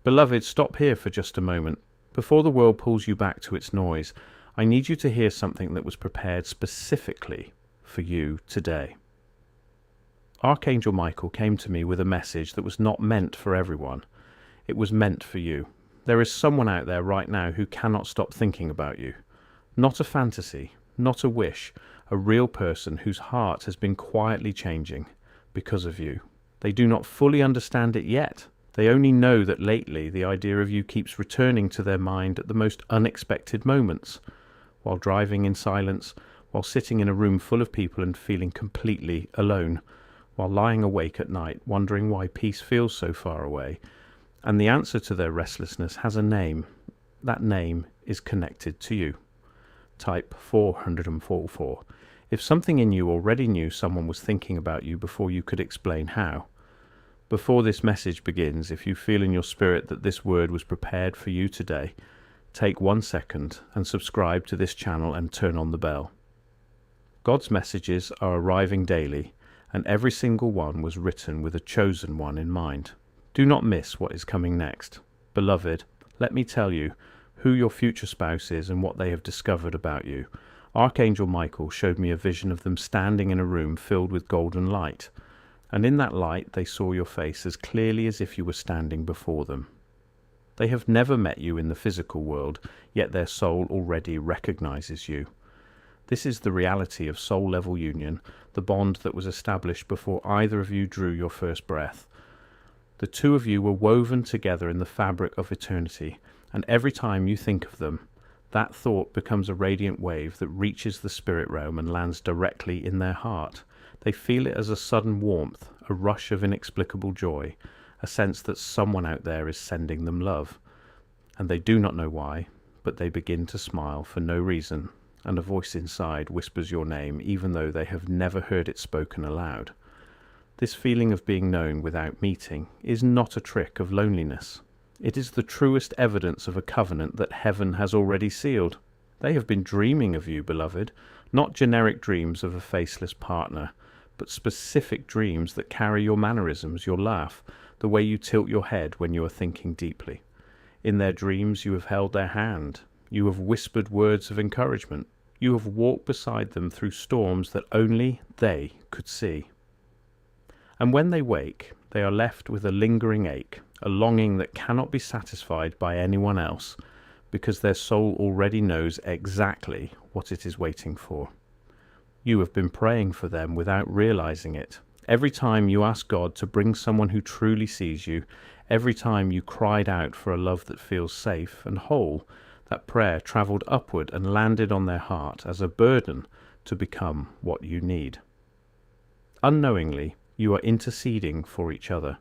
Beloved, stop here for just a moment. Before the world pulls you back to its noise, I need you to hear something that was prepared specifically for you today. Archangel Michael came to me with a message that was not meant for everyone. It was meant for you. There is someone out there right now who cannot stop thinking about you. Not a fantasy, not a wish, a real person whose heart has been quietly changing because of you. They do not fully understand it yet. They only know that lately the idea of you keeps returning to their mind at the most unexpected moments, while driving in silence, while sitting in a room full of people and feeling completely alone, while lying awake at night wondering why peace feels so far away. And the answer to their restlessness has a name. That name is connected to you. Type 444. If something in you already knew someone was thinking about you before you could explain how. Before this message begins, if you feel in your spirit that this word was prepared for you today, take 1 second and subscribe to this channel and turn on the bell. God's messages are arriving daily, and every single one was written with a chosen one in mind. Do not miss what is coming next. Beloved, let me tell you who your future spouse is and what they have discovered about you. Archangel Michael showed me a vision of them standing in a room filled with golden light, and in that light they saw your face as clearly as if you were standing before them. They have never met you in the physical world, yet their soul already recognizes you. This is the reality of soul-level union, the bond that was established before either of you drew your first breath. The two of you were woven together in the fabric of eternity, and every time you think of them, that thought becomes a radiant wave that reaches the spirit realm and lands directly in their heart. They feel it as a sudden warmth, a rush of inexplicable joy, a sense that someone out there is sending them love. And they do not know why, but they begin to smile for no reason, and a voice inside whispers your name even though they have never heard it spoken aloud. This feeling of being known without meeting is not a trick of loneliness. It is the truest evidence of a covenant that heaven has already sealed. They have been dreaming of you, beloved, not generic dreams of a faceless partner, but specific dreams that carry your mannerisms, your laugh, the way you tilt your head when you are thinking deeply. In their dreams you have held their hand. You have whispered words of encouragement. You have walked beside them through storms that only they could see. And when they wake, they are left with a lingering ache, a longing that cannot be satisfied by anyone else, because their soul already knows exactly what it is waiting for. You have been praying for them without realizing it. Every time you ask God to bring someone who truly sees you, every time you cried out for a love that feels safe and whole, that prayer traveled upward and landed on their heart as a burden to become what you need. Unknowingly, you are interceding for each other.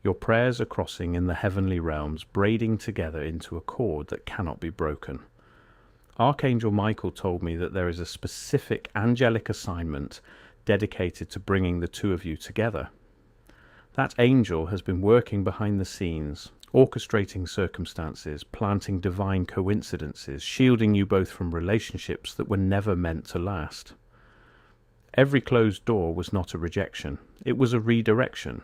Your prayers are crossing in the heavenly realms, braiding together into a cord that cannot be broken. Archangel Michael told me that there is a specific angelic assignment dedicated to bringing the two of you together. That angel has been working behind the scenes, orchestrating circumstances, planting divine coincidences, shielding you both from relationships that were never meant to last. Every closed door was not a rejection, it was a redirection,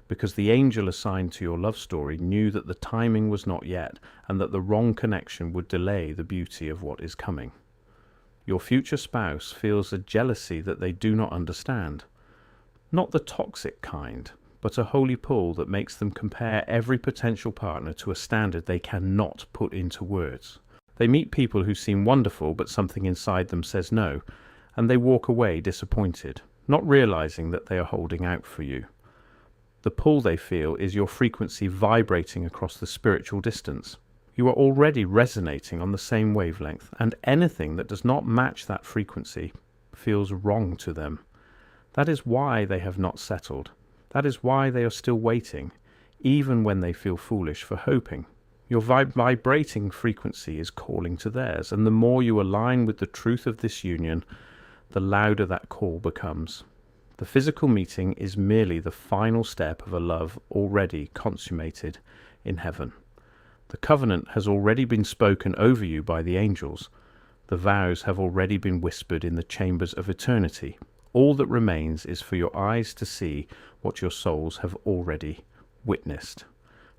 because the angel assigned to your love story knew that the timing was not yet, and that the wrong connection would delay the beauty of what is coming. Your future spouse feels a jealousy that they do not understand. Not the toxic kind, but a holy pull that makes them compare every potential partner to a standard they cannot put into words. They meet people who seem wonderful, but something inside them says no, and they walk away disappointed, not realizing that they are holding out for you. The pull they feel is your frequency vibrating across the spiritual distance. You are already resonating on the same wavelength, and anything that does not match that frequency feels wrong to them. That is why they have not settled. That is why they are still waiting, even when they feel foolish for hoping. Your vibrating frequency is calling to theirs, and the more you align with the truth of this union, the louder that call becomes. The physical meeting is merely the final step of a love already consummated in heaven. The covenant has already been spoken over you by the angels. The vows have already been whispered in the chambers of eternity. All that remains is for your eyes to see what your souls have already witnessed.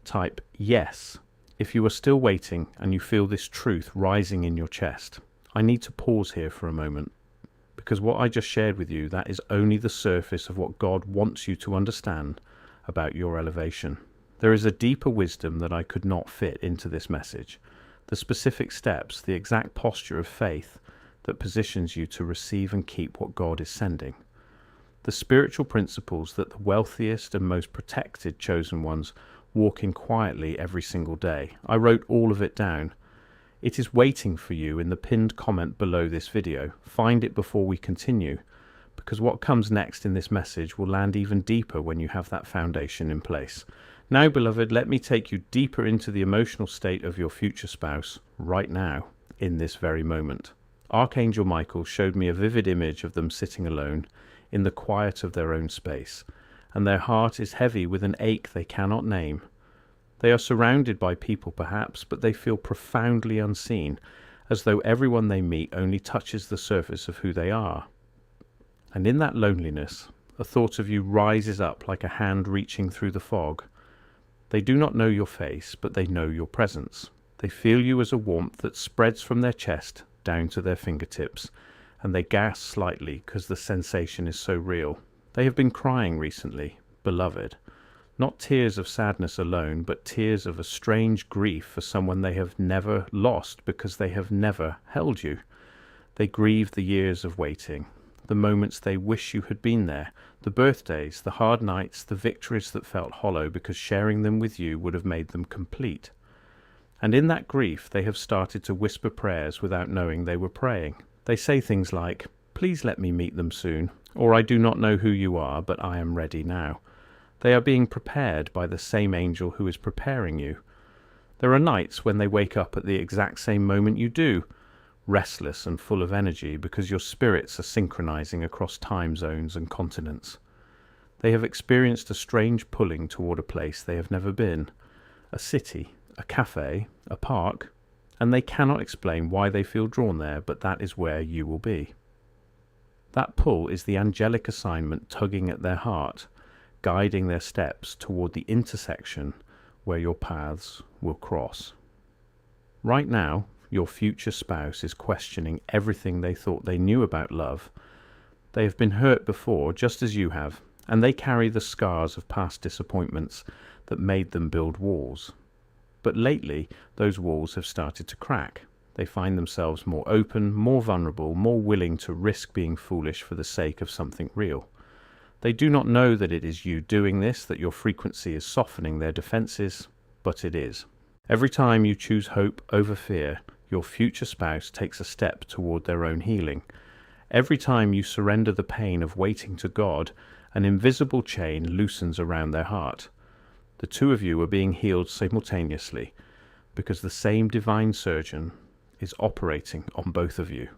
Type yes if you are still waiting and you feel this truth rising in your chest. I need to pause here for a moment, because what I just shared with you, that is only the surface of what God wants you to understand about your elevation. There is a deeper wisdom that I could not fit into this message. The specific steps, the exact posture of faith that positions you to receive and keep what God is sending. The spiritual principles that the wealthiest and most protected chosen ones walk in quietly every single day. I wrote all of it down. It is waiting for you in the pinned comment below this video. Find it before we continue, because what comes next in this message will land even deeper when you have that foundation in place. Now, beloved, let me take you deeper into the emotional state of your future spouse right now, in this very moment. Archangel Michael showed me a vivid image of them sitting alone in the quiet of their own space, and their heart is heavy with an ache they cannot name. They are surrounded by people perhaps, but they feel profoundly unseen, as though everyone they meet only touches the surface of who they are. And in that loneliness, a thought of you rises up like a hand reaching through the fog. They do not know your face, but they know your presence. They feel you as a warmth that spreads from their chest down to their fingertips, and they gasp slightly because the sensation is so real. They have been crying recently, beloved. Not tears of sadness alone, but tears of a strange grief for someone they have never lost because they have never held you. They grieve the years of waiting, the moments they wish you had been there, the birthdays, the hard nights, the victories that felt hollow because sharing them with you would have made them complete. And in that grief, they have started to whisper prayers without knowing they were praying. They say things like, "Please let me meet them soon," or "I do not know who you are, but I am ready now." They are being prepared by the same angel who is preparing you. There are nights when they wake up at the exact same moment you do, restless and full of energy because your spirits are synchronizing across time zones and continents. They have experienced a strange pulling toward a place they have never been, a city, a cafe, a park, and they cannot explain why they feel drawn there, but that is where you will be. That pull is the angelic assignment tugging at their heart, guiding their steps toward the intersection where your paths will cross. Right now, your future spouse is questioning everything they thought they knew about love. They have been hurt before, just as you have, and they carry the scars of past disappointments that made them build walls. But lately, those walls have started to crack. They find themselves more open, more vulnerable, more willing to risk being foolish for the sake of something real. They do not know that it is you doing this, that your frequency is softening their defenses, but it is. Every time you choose hope over fear, your future spouse takes a step toward their own healing. Every time you surrender the pain of waiting to God, an invisible chain loosens around their heart. The two of you are being healed simultaneously, because the same divine surgeon is operating on both of you.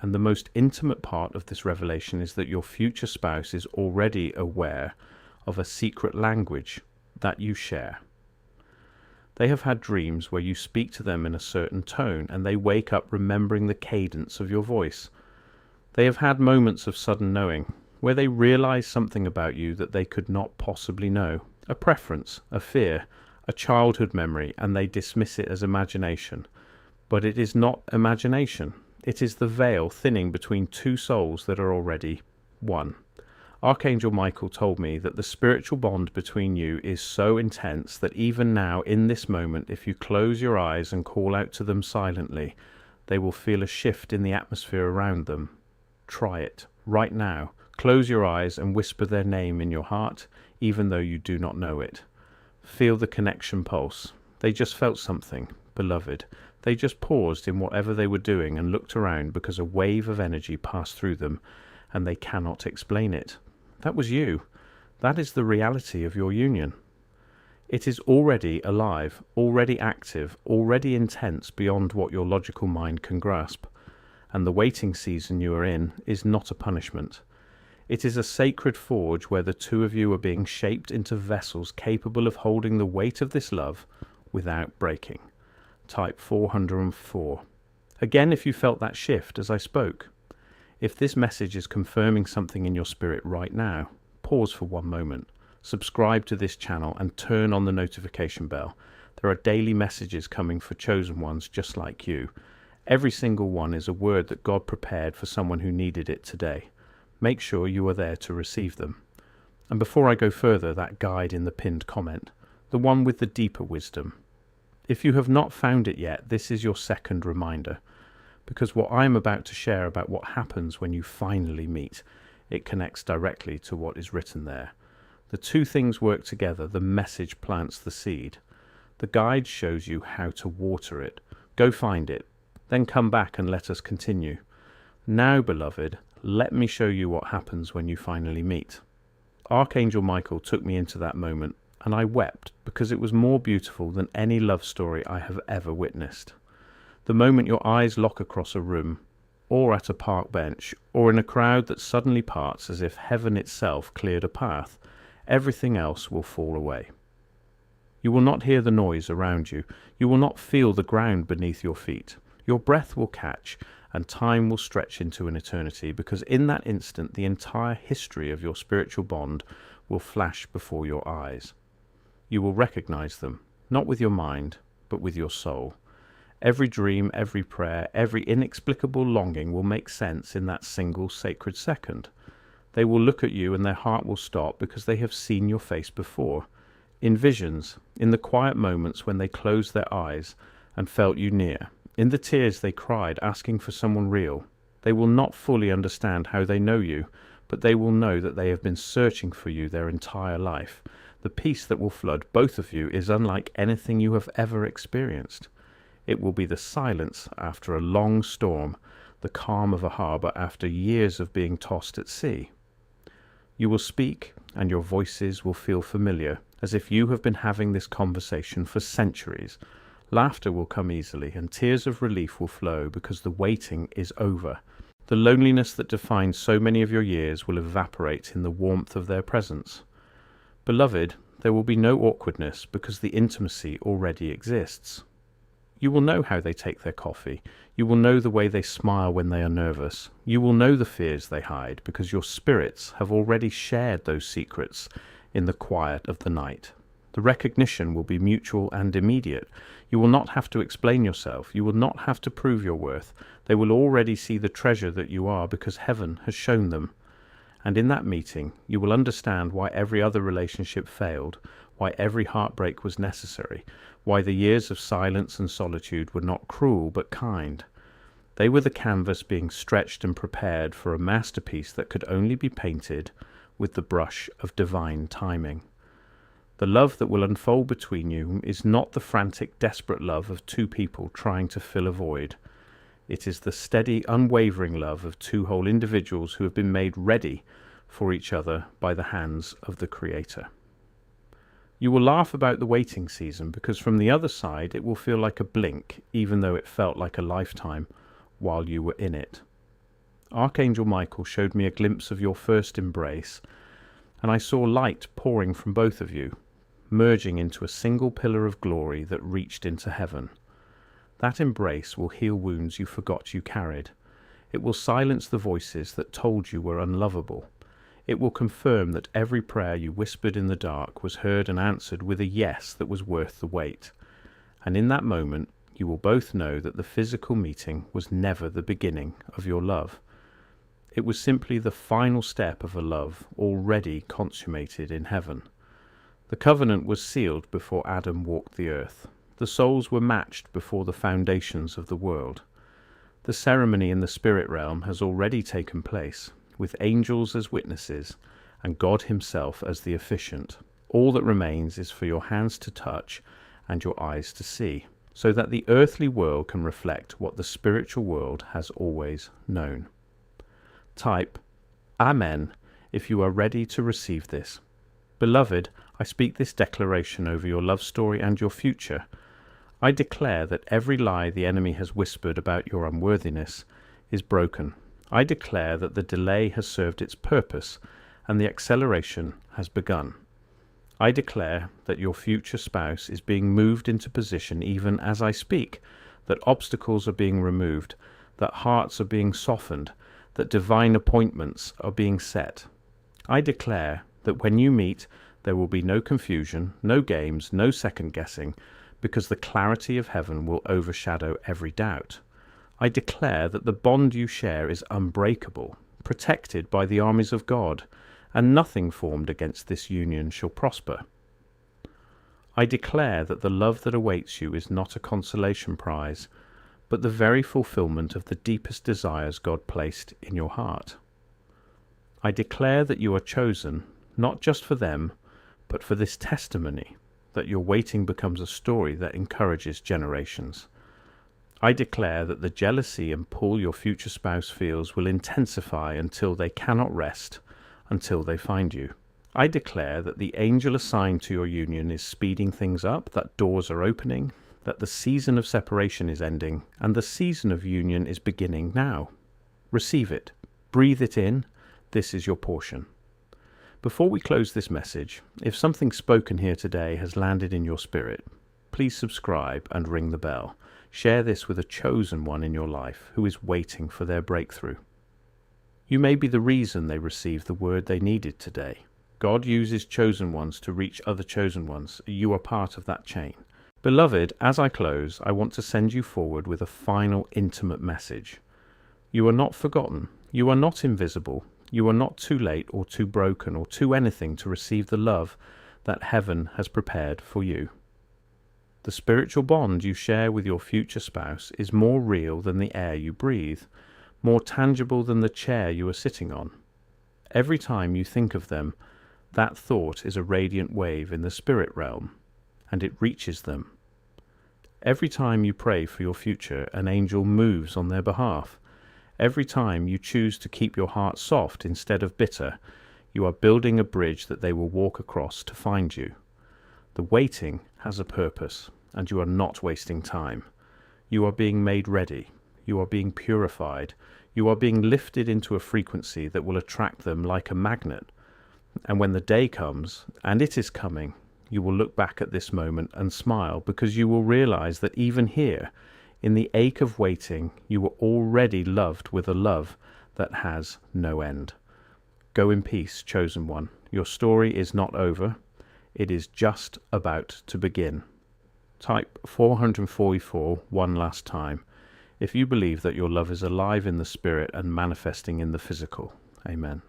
And the most intimate part of this revelation is that your future spouse is already aware of a secret language that you share. They have had dreams where you speak to them in a certain tone, and they wake up remembering the cadence of your voice. They have had moments of sudden knowing, where they realize something about you that they could not possibly know. A preference, a fear, a childhood memory, and they dismiss it as imagination. But it is not imagination. It is the veil thinning between two souls that are already one. Archangel Michael told me that the spiritual bond between you is so intense that even now, in this moment, if you close your eyes and call out to them silently, they will feel a shift in the atmosphere around them. Try it right now. Close your eyes and whisper their name in your heart, even though you do not know it. Feel the connection pulse. They just felt something, beloved. They just paused in whatever they were doing and looked around because a wave of energy passed through them, and they cannot explain it. That was you. That is the reality of your union. It is already alive, already active, already intense beyond what your logical mind can grasp. And the waiting season you are in is not a punishment. It is a sacred forge where the two of you are being shaped into vessels capable of holding the weight of this love without breaking. Type 404. Again, if you felt that shift as I spoke. If this message is confirming something in your spirit right now, pause for one moment. subscribe to this channel and turn on the notification bell. There are daily messages coming for chosen ones just like you. Every single one is a word that God prepared for someone who needed it today. Make sure you are there to receive them. And before I go further, that guide in the pinned comment, the one with the deeper wisdom. If you have not found it yet, this is your second reminder, because what I am about to share about what happens when you finally meet, it connects directly to what is written there. The two things work together. The message plants the seed. The guide shows you how to water it. Go find it, then come back and let us continue. Now, beloved, let me show you what happens when you finally meet. Archangel Michael took me into that moment, and I wept because it was more beautiful than any love story I have ever witnessed. The moment your eyes lock across a room, or at a park bench, or in a crowd that suddenly parts as if heaven itself cleared a path, everything else will fall away. You will not hear the noise around you. You will not feel the ground beneath your feet. Your breath will catch, and time will stretch into an eternity, because in that instant the entire history of your spiritual bond will flash before your eyes. You will recognize them, not with your mind, but with your soul. Every dream, every prayer, every inexplicable longing will make sense in that single sacred second. They will look at you and their heart will stop because they have seen your face before. In visions, in the quiet moments when they closed their eyes and felt you near, in the tears they cried asking for someone real. They will not fully understand how they know you, but they will know that they have been searching for you their entire life. The peace that will flood both of you is unlike anything you have ever experienced. It will be the silence after a long storm, the calm of a harbour after years of being tossed at sea. You will speak, and your voices will feel familiar, as if you have been having this conversation for centuries. Laughter will come easily, and tears of relief will flow because the waiting is over. The loneliness that defined so many of your years will evaporate in the warmth of their presence. Beloved, there will be no awkwardness because the intimacy already exists. You will know how they take their coffee. You will know the way they smile when they are nervous. You will know the fears they hide because your spirits have already shared those secrets in the quiet of the night. The recognition will be mutual and immediate. You will not have to explain yourself. You will not have to prove your worth. They will already see the treasure that you are because heaven has shown them. And in that meeting, you will understand why every other relationship failed, why every heartbreak was necessary, why the years of silence and solitude were not cruel but kind. They were the canvas being stretched and prepared for a masterpiece that could only be painted with the brush of divine timing. The love that will unfold between you is not the frantic, desperate love of two people trying to fill a void. It is the steady, unwavering love of two whole individuals who have been made ready for each other by the hands of the Creator. You will laugh about the waiting season because from the other side it will feel like a blink, even though it felt like a lifetime while you were in it. Archangel Michael showed me a glimpse of your first embrace, and I saw light pouring from both of you, merging into a single pillar of glory that reached into heaven. That embrace will heal wounds you forgot you carried. It will silence the voices that told you were unlovable. It will confirm that every prayer you whispered in the dark was heard and answered with a yes that was worth the wait. And in that moment, you will both know that the physical meeting was never the beginning of your love. It was simply the final step of a love already consummated in heaven. The covenant was sealed before Adam walked the earth. The souls were matched before the foundations of the world. The ceremony in the spirit realm has already taken place, with angels as witnesses and God himself as the officiant. All that remains is for your hands to touch and your eyes to see, so that the earthly world can reflect what the spiritual world has always known. Type Amen if you are ready to receive this. Beloved, I speak this declaration over your love story and your future. I declare that every lie the enemy has whispered about your unworthiness is broken. I declare that the delay has served its purpose and the acceleration has begun. I declare that your future spouse is being moved into position even as I speak, that obstacles are being removed, that hearts are being softened, that divine appointments are being set. I declare that when you meet, There will be no confusion, no games, no second guessing, because the clarity of heaven will overshadow every doubt. I declare that the bond you share is unbreakable, protected by the armies of God, and nothing formed against this union shall prosper. I declare that the love that awaits you is not a consolation prize, but the very fulfillment of the deepest desires God placed in your heart. I declare that you are chosen, not just for them, but for this testimony, that your waiting becomes a story that encourages generations. I declare that the jealousy and pull your future spouse feels will intensify until they cannot rest, until they find you. I declare that the angel assigned to your union is speeding things up, that doors are opening, that the season of separation is ending, and the season of union is beginning now. Receive it. Breathe it in. This is your portion. Before we close this message, if something spoken here today has landed in your spirit, please subscribe and ring the bell. Share this with a chosen one in your life who is waiting for their breakthrough. You may be the reason they received the word they needed today. God uses chosen ones to reach other chosen ones. You are part of that chain. Beloved, as I close, I want to send you forward with a final intimate message. You are not forgotten. You are not invisible. You are not too late or too broken or too anything to receive the love that heaven has prepared for you. The spiritual bond you share with your future spouse is more real than the air you breathe, more tangible than the chair you are sitting on. Every time you think of them, that thought is a radiant wave in the spirit realm, and it reaches them. Every time you pray for your future, an angel moves on their behalf. Every time you choose to keep your heart soft instead of bitter, you are building a bridge that they will walk across to find you. The waiting has a purpose, and you are not wasting time. You are being made ready. You are being purified. You are being lifted into a frequency that will attract them like a magnet. And when the day comes, and it is coming, you will look back at this moment and smile, because you will realize that even here, in the ache of waiting, you were already loved with a love that has no end. Go in peace, chosen one. Your story is not over. It is just about to begin. Type 444 one last time if you believe that your love is alive in the spirit and manifesting in the physical. Amen.